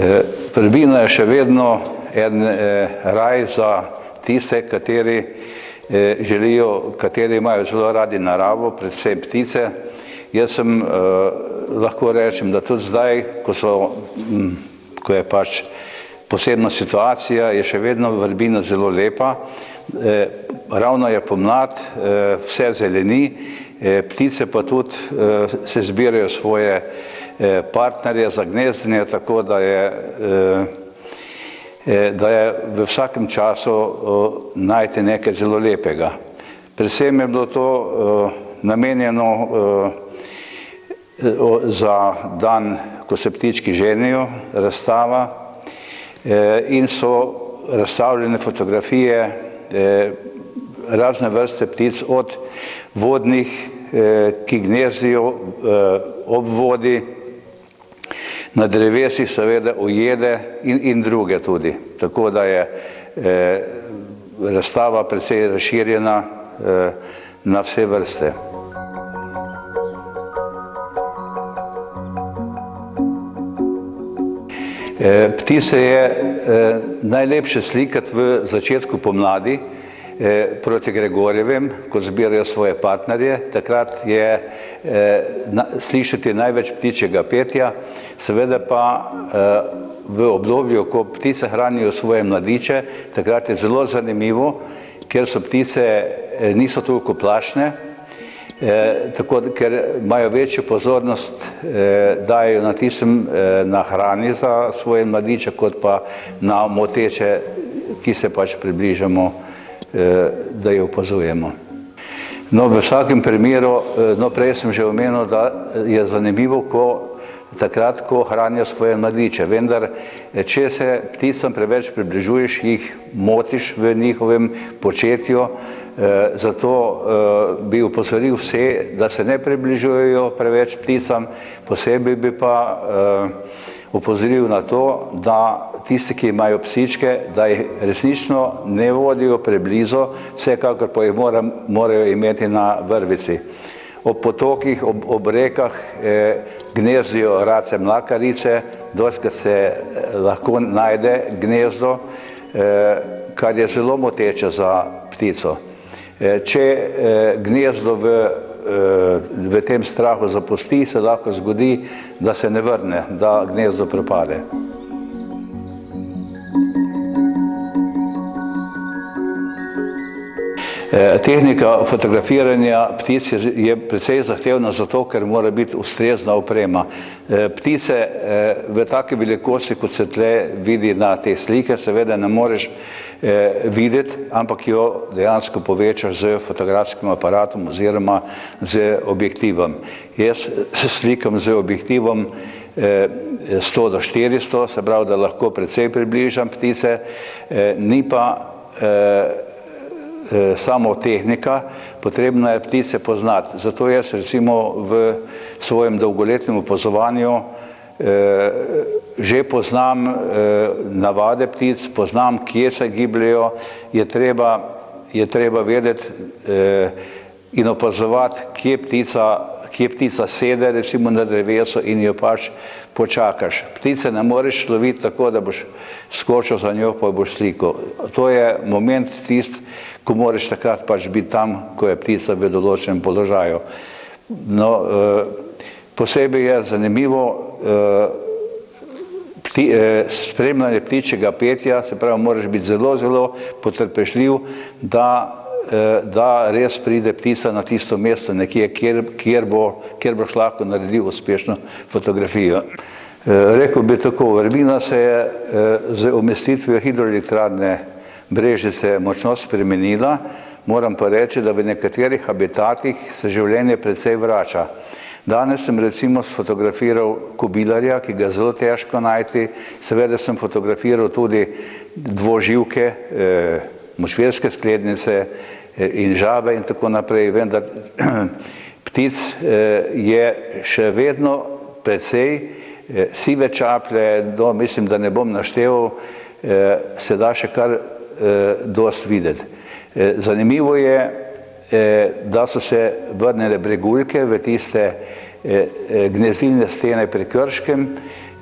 Vrbina je še vedno en raj za tiste, kateri imajo zelo radi naravo, predvsem ptice. Jaz lahko rečem, da tudi zdaj, ko je pač posebna situacija, je še vedno vrbina zelo lepa. Ravno je pomlad, vse zeleni, ptice pa tudi se zbirajo svoje partnerje za gnezdenje, tako da je v vsakem času najti nekaj zelo lepega. Predvsem je bilo to namenjeno za dan, ko se ptički ženijo, razstava, in so razstavljene fotografije razne vrste ptic, od vodnih, ki gnezdijo ob vodi, na drevesih seveda ujede in druge tudi. Tako da je razstava precej razširjena na vse vrste. Ptice je najlepše slikati v začetku pomladi, proti Gregorjevem, ko zbirajo svoje partnerje. Takrat je slišati največ ptičjega petja, seveda pa v obdobju, ko ptice hranijo svoje mladiče, takrat je zelo zanimivo, ker so ptice niso toliko plašne, ker imajo večjo pozornost, dajo na hrani za svoje mladiče, kot pa na moteče, ki se pač približamo, da jo opazujemo. No, v vsakem primeru, prej sem že omenil, da je zanimivo, takrat, ko hranijo svoje mladiče. Vendar, če se pticam preveč približuješ, jih motiš v njihovem početju, zato bi opozoril vse, da se ne približujejo preveč pticam, posebej bi pa opozoril na to, da tisti, ki imajo psičke, da jih resnično ne vodijo preblizu, vsekakor pa jih morajo imeti na vrvici. Ob potokih, ob rekah gnezdijo race mlakarice, dostikrat se lahko najde gnezdo, kar je zelo moteče za ptico. Če gnezdo v tem strahu zapusti, se lahko zgodi, da se ne vrne, da gnezdo propade. Tehnika fotografiranja ptic je precej zahtevna zato, ker mora biti ustrezna oprema. Ptice v taki velikosti, kot se tle vidi na te slike, seveda ne moreš videti, ampak jo dejansko povečaš z fotografskim aparatom oziroma z objektivom. Jaz se slikam z objektivom 100 do 400, se pravi, da lahko precej približam ptice, ni pa samo tehnika, potrebno je ptice poznati. Zato jaz recimo v svojem dolgoletnem opazovanju že poznam navade ptic, poznam, kje se gibljajo, je treba vedeti in opazovati, kje ptica sede recimo na drevesu in jo pač počakaš. Ptice ne moreš loviti tako, da boš skočil za njo, pa boš slikal. To je moment tisti, ko moraš takrat pač biti tam, ko je ptica v določenem položaju. No, posebej je zanimivo spremljanje ptičjega petja, se pravi, moraš biti zelo, zelo potrpežljiv, da res pride ptica na tisto mesto nekje, kjer boš lahko naredil uspešno fotografijo. Rekel bi tako, vrbina se je z umestitvijo hidroelektrarne Brežice močno spremenila, moram pa reči, da v nekaterih habitatih se življenje precej vrača. Danes sem recimo sfotografiral kobilarja, ki ga je zelo težko najti, seveda sem fotografiral tudi dvoživke, močvirske sklednice in žabe in tako naprej, vendar ptic je še vedno precej, sive čaplje, mislim, da ne bom naštel, se da še kar dosti videti. Zanimivo je, da so se vrnile breguljke v tiste gnezdilne stene pri Krškem,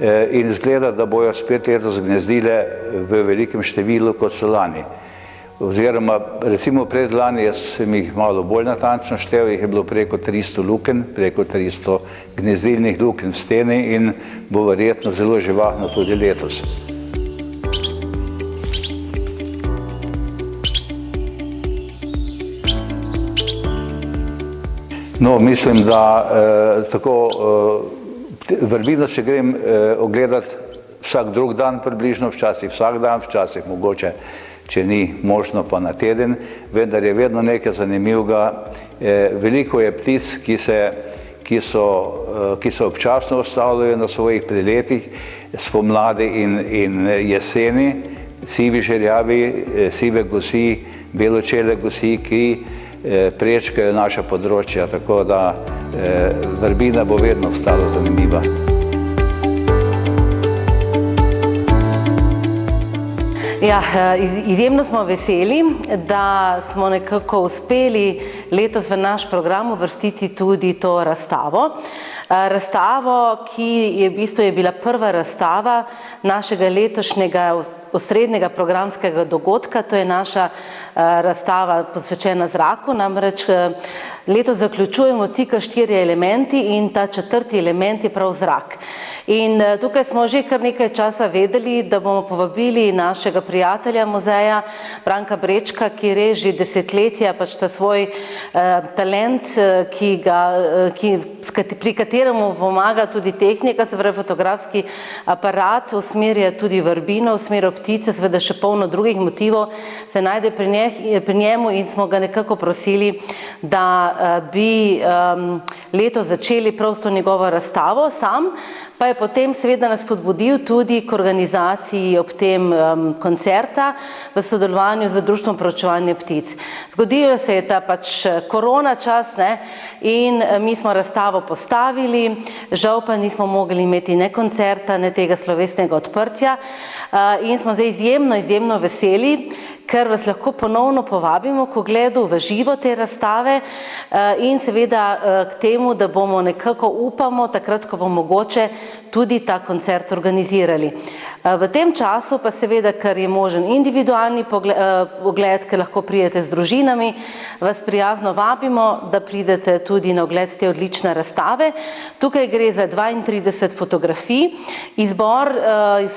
in izgleda, da bojo spet letos gnezdile v velikem številu, kot so lani. Oziroma, recimo predlani, jaz sem jih malo bolj natančno štel, jih je bilo preko 300 lukenj, preko 300 gnezdilnih lukenj v steni in bo verjetno zelo živahno tudi letos. No, mislim, da vrvino se grem ogledati vsak drug dan približno, včasih vsak dan, včasih mogoče, če ni možno pa na teden, vendar je vedno nekaj zanimivega. Veliko je ptic, ki se občasno ustavljajo na svojih priletih, spomladi in jeseni, sivi žerjavi, sive gosi, beločele gosi, ki prečkajo naša področja, tako da vrvina bo vedno ostala zanimiva. Ja, izjemno smo veseli, da smo nekako uspeli letos v naš program uvrstiti tudi to razstavo. Razstavo, ki je v bistvu bila prva razstava našega letošnjega osrednjega programskega dogodka, to je naša razstava posvečena zraku, namreč letos zaključujemo cikel 4 elementi in ta 4. element je prav zrak. In tukaj smo že kar nekaj časa vedeli, da bomo povabili našega prijatelja muzeja, Branka Brečka, ki res že desetletja pač ta svoj talent, pri kateremu pomaga tudi tehnika, se pravi fotografski aparat, usmerja tudi vrvino, usmerja ptice, seveda še polno drugih motivov se najde pri njemu in smo ga nekako prosili, da bi letos začeli prav s to njegovo razstavo. Sam pa je potem seveda nas spodbudil tudi k organizaciji ob tem koncerta v sodelovanju z Društvom proučevanja ptic. Zgodilo se je ta pač korona čas, ne, in mi smo razstavo postavili, žal pa nismo mogli imeti ne koncerta, ne tega slovesnega odprtja in smo zdaj izjemno veseli, ker vas lahko ponovno povabimo k ogledu v živo te razstave in seveda k temu, da bomo nekako upamo, takrat, ko bo mogoče, tudi ta koncert organizirali. V tem času pa seveda, ker je možen individualni ogled, ker lahko pridete z družinami, vas prijazno vabimo, da pridete tudi na ogled te odlične razstave. Tukaj gre za 32 fotografij. Izbor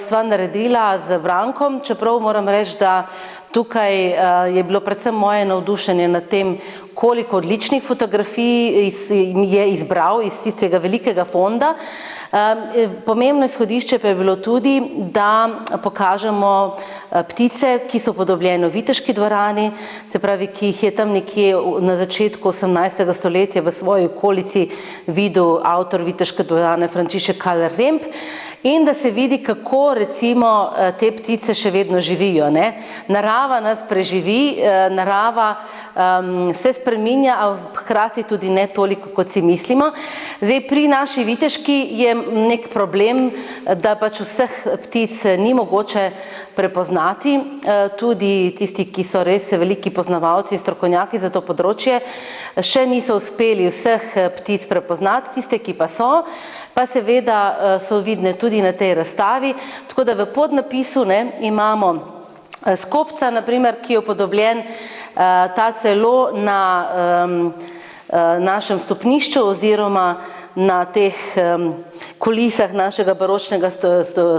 sva naredila z Brankom, čeprav moram reči, da tukaj je bilo predvsem moje navdušenje nad tem, koliko odličnih fotografij je izbral iz tistega velikega fonda. Pomembno izhodišče pa je bilo tudi, da pokažemo ptice, ki so upodobljene v Viteški dvorani, se pravi, ki jih je tam nekje na začetku 18. stoletja v svoji okolici videl avtor Viteške dvorane Frančišek Kaler Remb, in da se vidi, kako recimo te ptice še vedno živijo, ne. Narava nas preživi, narava se spreminja, a hkrati tudi ne toliko, kot si mislimo. Zdaj, pri naši Viteški je nek problem, da pač vseh ptic ni mogoče prepoznati, tudi tisti, ki so res veliki poznavalci, strokovnjaki za to področje, še niso uspeli vseh ptic prepoznati, tiste, ki pa so, pa seveda so vidne tudi na tej razstavi, tako da v podnapisu imamo skopca, naprimer, ki je upodobljen ta celo na našem stopnišču oziroma na teh kulisah našega baročnega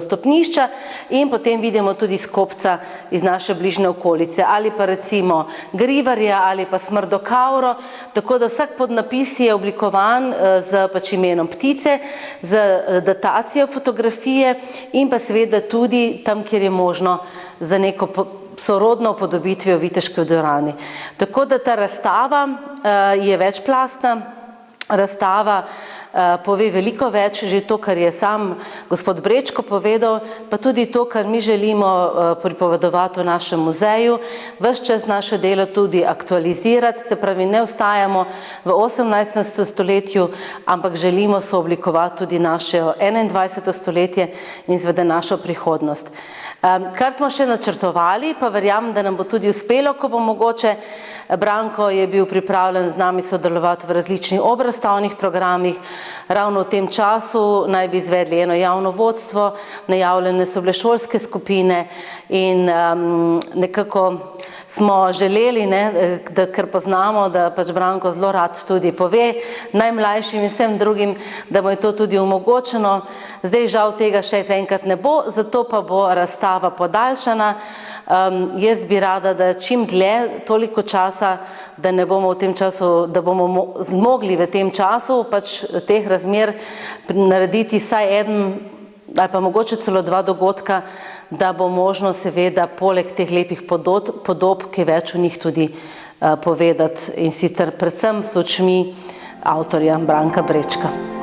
stopnišča in potem vidimo tudi skopca iz naše bližnje okolice ali pa recimo grivarja ali pa smrdokauro, tako da vsak podnapis je oblikovan z pač imenom ptice, z datacijo fotografije in pa seveda tudi tam, kjer je možno za neko sorodno upodobitvijo Viteške dvorane. Tako da ta razstava je večplastna. Razstava pove veliko več, že to, kar je sam gospod Brečko povedal, pa tudi to, kar mi želimo pripovedovati v našem muzeju, ves čas naše delo tudi aktualizirati, se pravi, ne ostajamo v 18. stoletju, ampak želimo sooblikovati tudi naše 21. stoletje in seveda našo prihodnost. Kar smo še načrtovali, pa verjamem, da nam bo tudi uspelo, ko bo mogoče. Branko je bil pripravljen z nami sodelovati v različnih obrazovih razstavnih programih. Ravno v tem času naj bi izvedli eno javno vodstvo, najavljene so bile šolske skupine in nekako smo želeli, da ker poznamo, da pač Branko zelo rad tudi pove najmlajšim in vsem drugim, da bo je to tudi omogočeno. Zdaj žal tega še enkrat ne bo, zato pa bo razstava podaljšana. Jaz bi rada, da čim dlje, toliko časa, da ne bomo v tem času, da bomo zmogli v tem času pač teh razmer narediti vsaj eden ali pa mogoče celo 2 dogodka, da bo možno seveda poleg teh lepih podob, ki več o njih tudi povedati in sicer predvsem s očmi avtorja Branka Brečka.